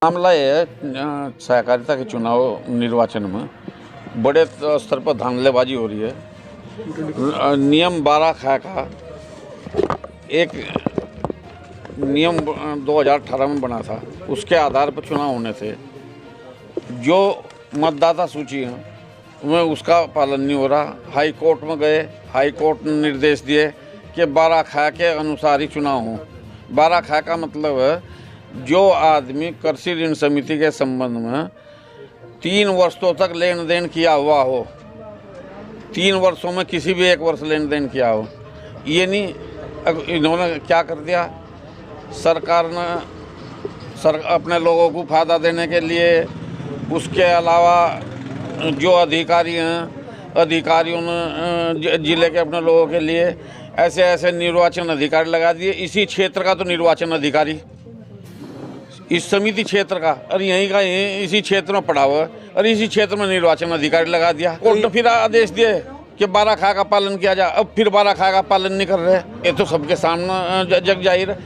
मामला ये है सहकारिता के चुनाव निर्वाचन में बड़े स्तर पर धांधलेबाजी हो रही है। नियम 12 ख का एक नियम 2018 में बना था, उसके आधार पर चुनाव होने थे। जो मतदाता सूची है उनमें उसका पालन नहीं हो रहा। हाई कोर्ट में गए, हाई कोर्ट ने निर्देश दिए कि 12 ख के अनुसार ही चुनाव हो। 12 ख का मतलब है जो आदमी कृषि ऋण समिति के संबंध में 3 वर्षों तक लेन देन किया हुआ हो, 3 वर्षों में किसी भी एक वर्ष लेन देन किया हो। ये नहीं, इन्होंने क्या कर दिया, सरकार ने अपने लोगों को फायदा देने के लिए, उसके अलावा जो अधिकारी हैं, अधिकारियों ने जिले के अपने लोगों के लिए ऐसे ऐसे निर्वाचन अधिकारी लगा दिए। इसी क्षेत्र का तो निर्वाचन अधिकारी, इस समिति क्षेत्र का, और यहीं का यहीं इसी क्षेत्र में पड़ा हुआ है, और इसी क्षेत्र में निर्वाचन अधिकारी लगा दिया। कोर्ट ने फिर आदेश दिए कि 12 ख का पालन किया जाए। अब फिर 12 ख का पालन नहीं कर रहे। ये तो सबके सामने जग जाहिर है।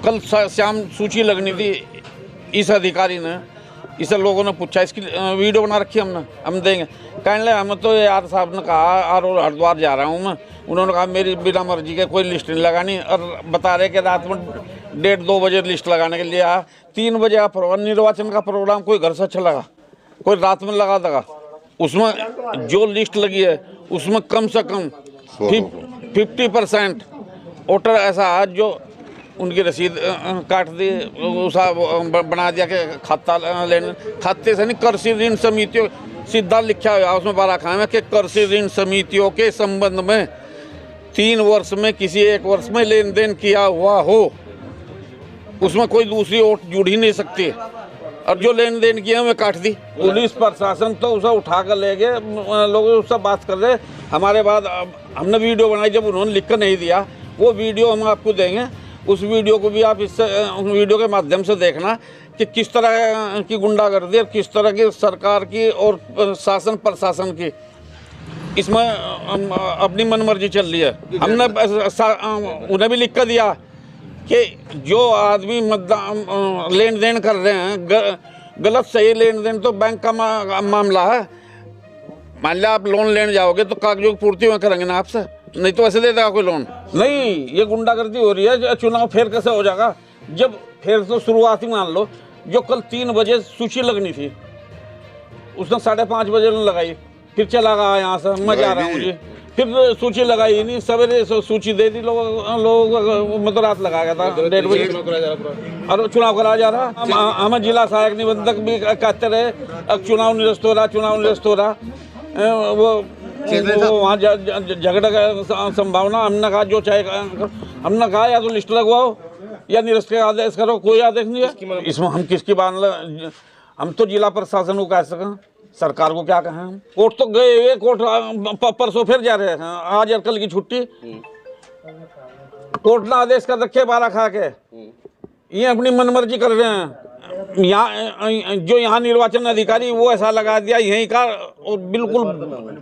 कल शाम सूची लगनी थी, इस अधिकारी ने, इसे लोगों ने पूछा, इसकी वीडियो बना रखी हम देंगे। कहने लगे हम तो यार साहब ने कहा और हरिद्वार जा रहा हूँ मैं, उन्होंने कहा मेरी बिना मर्जी के कोई लिस्ट नहीं लगानी, और बता रहे कि रात में 1:30-2 बजे लिस्ट लगाने के लिए आया। 3 बजे आप निर्वाचन का प्रोग्राम कोई घर से अच्छा लगा, कोई रात में लगा देगा। उसमें जो लिस्ट लगी है उसमें कम से कम 50% वोटर ऐसा है जो उनकी रसीद काट दी, उसा बना दिया कि खाता लेने, खाते से नहीं, कृषि ऋण समितियों सीधा लिखा हुआ उसमें 12 ख में कि कृषि ऋण समितियों के संबंध में 3 वर्ष में किसी एक वर्ष में लेन देन किया हुआ हो, उसमें कोई दूसरी वोट जुड़ ही नहीं सकती। और जो लेन देन किया हमें काट दी। पुलिस प्रशासन तो उसे उठा कर ले गए, लोग उससे बात कर रहे। हमारे बाद हमने वीडियो बनाई, जब उन्होंने लिख कर नहीं दिया, वो वीडियो हम आपको देंगे। उस वीडियो को भी आप इससे वीडियो के माध्यम से देखना कि किस तरह की गुंडागर्दी और किस तरह की सरकार की और शासन प्रशासन की इसमें अपनी मनमर्जी चल रही है। हमने उन्हें भी लिख कर दिया कि जो आदमी मतदान लेन देन कर रहे हैं, गलत सही लेन देन तो बैंक का मामला है। मान लिया आप लोन लेने जाओगे तो कागजों की पूर्ति में करेंगे ना आपसे, नहीं तो ऐसे दे देगा कोई लोन नहीं। ये गुंडागर्दी हो रही है। चुनाव फिर कैसे हो जाएगा जब फिर तो शुरुआती मान लो, जो कल 3 बजे सूची लगनी थी उसने 5:30 बजे लगाई, फिर चला गया यहाँ से, मैं जा रहा हूँ जी, फिर सूची लगाई नहीं, सवेरे सूची दे दी, लोग मतलब रात लगा गया था 1:30 बजे और चुनाव करा जा रहा। हमें जिला सहायक निबंधक भी कहते रहे अब चुनाव निरस्त हो रहा, चुनाव निरस्त हो रहा। वो वहाँ झगड़ा का संभावना। हमने कहा जो चाहे, हमने कहा या तो लिस्ट लगवाओ या निरस्त के आदेश करो, कोई आदेश नहीं है। इसमें हम किसकी बात, हम तो जिला प्रशासन को कह सकें, सरकार को क्या कहें हम। कोर्ट तो गए हुए, कोर्ट परसों फिर जा रहे हैं, आज और कल की छुट्टी। कोर्ट ने आदेश कर रखे 12 ख के, ये अपनी मनमर्जी कर रहे हैं। यहाँ जो यहाँ निर्वाचन अधिकारी वो ऐसा लगा दिया यहीं का, और बिल्कुल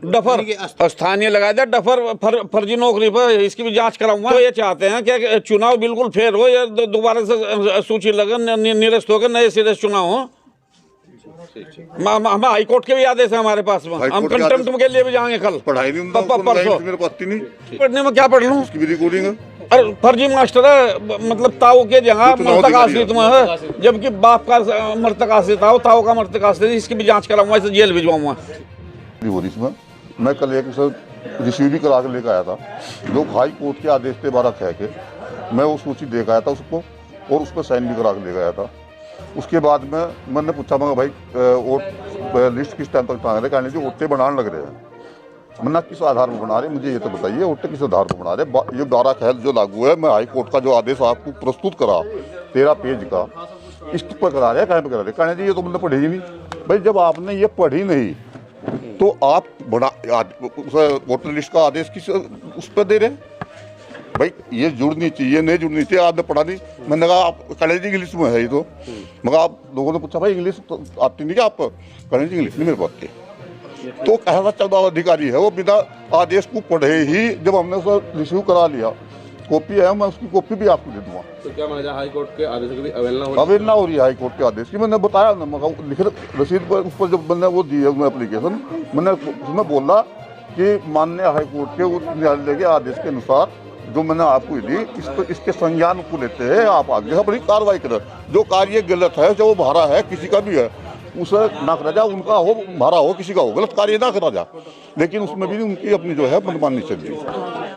डफर स्थानीय लगा दिया, डफर फर्जी नौकरी पर। इसकी भी जांच कराऊंगा। तो ये चाहते हैं कि चुनाव बिल्कुल फेयर हो, या दोबारा से सूची लगे, निरस्त होकर नए सिरे से चुनाव हो। हम हाई कोर्ट के भी आदेश है हमारे पास में, हम कंटेम्प्ट के लिए भी जाएंगे कल। पढ़ाई नहीं, पढ़ने में क्या पढ़ लूँ, रिकॉर्डिंग अरे फर्जी मास्टर है, मतलब ताऊ के जगह मृतक आश्रित में है, जबकि बाप का मृतक आश्रित हो, ताऊ का मृतक आश्रित। इसकी भी जांच कराऊंगा, इसे जेल भिजवाऊंगा। मैं कल एक रिसीव भी करा के लेकर आया था, जो हाई कोर्ट के आदेश थे 12 ख के, मैं वो सूची देख आया था उसको, और उस पर साइन भी करा के लेकर आया था। उसके बाद में मैंने पूछा, मैं भाई वोट लिस्ट किस टाइम तक टांग रहे, कहने जो वोटे बनाने लग रहे हैं। मैंने किस आधार पर बना रहे, मुझे ये तो बताइए, वोटे किस आधार पर बना रहे। ये 12 ख जो लागू है, मैं हाई कोर्ट का जो आदेश आपको प्रस्तुत करा 13 पेज का, इस पर करा रहे, कहीं पर करा रहे। कहने जी ये तो मैंने पढ़ी ही नहीं। भाई जब आपने ये पढ़ी नहीं तो आप बड़ा वोटर लिस्ट का आदेश किस उस पर दे रहे। भाई ये जुड़नी चाहिए, नहीं जुड़नी चाहिए, आपने पढ़ा नहीं। मैंने कहा आप कॉलेज इंग्लिश में है ये तो, मगर आप लोगों ने पूछा भाई इंग्लिश तो आती नहीं क्या आपको, कॉलेज इंग्लिश नहीं मेरे पास के। तो ऐसा 14 अधिकारी है, वो बिना आदेश को पढ़े ही जब हमने उसे रिसीव करा लिया, कॉपी है, मैं उसकी कॉपी भी आपको दे दूंगा। तो क्या माना जाए हाई कोर्ट के आदेशों की भी अवहेलना हो अवहेलना हो रही है हाई कोर्ट के आदेश की। मैंने बताया ना, लिखित रसीद पर ऊपर जब मैंने वो दी है एप्लीकेशन, मैंने उसमें बोला कि माननीय हाई कोर्ट के उच्च न्यायालय के आदेश के अनुसार जो मैंने आपको दी, इसके संज्ञान को लेते हैं आप आगे अपनी कार्रवाई करें। जो कार्य गलत है, चाहे वो हमारा है किसी का भी है, उसे ना करा जा, उनका हो हमारा हो किसी का हो, गलत कार्य ना करा जा। लेकिन उसमें भी उनकी अपनी जो है मनमानी चल रही है।